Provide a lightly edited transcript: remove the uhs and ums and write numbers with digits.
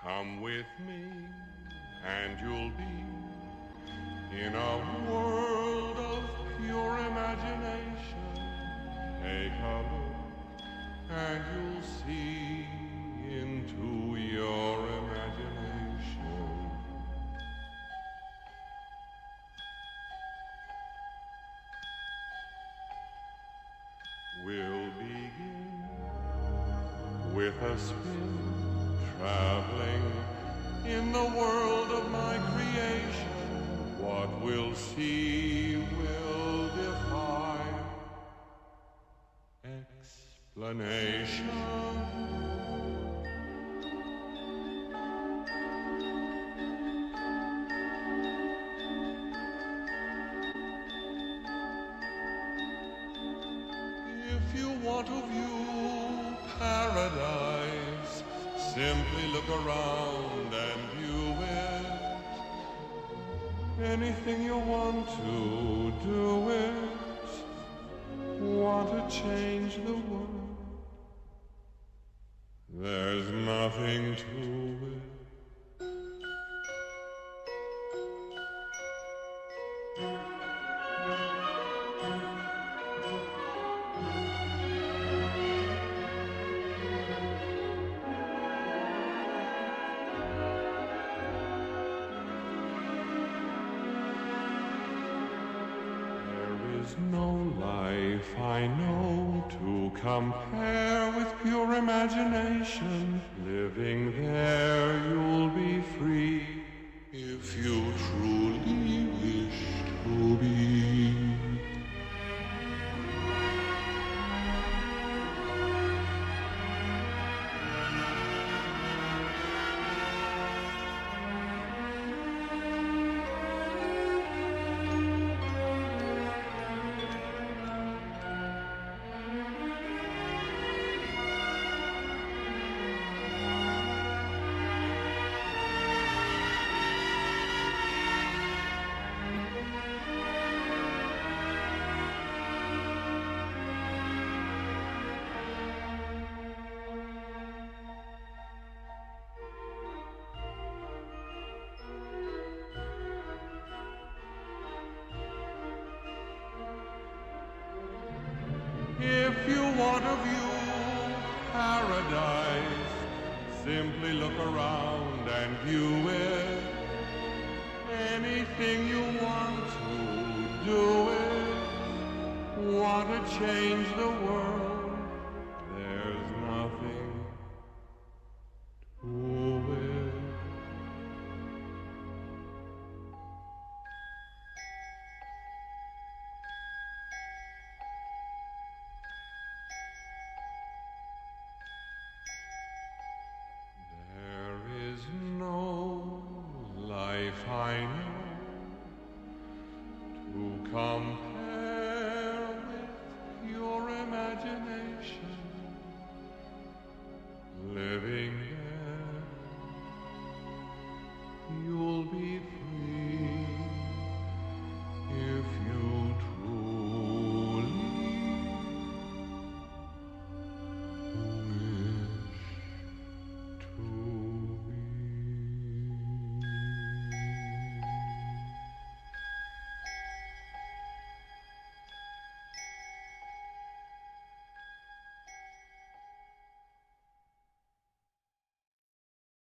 Come with me and you'll be in a world of pure imagination. Take a look and you'll see into your imagination. We'll begin with a spin, traveling in the world of my creation. What we'll see will defy explanation. If you want to view paradise, simply look around and view it. Anything you want to do it. Want to change the world? There's nothing to it. No life I know to compare with pure imagination. Living there you'll be free if you truly wish to be. If you want to view paradise, simply look around and view it. Anything you want to do it. Want to change the world? There's nothing to it. Life I know to compare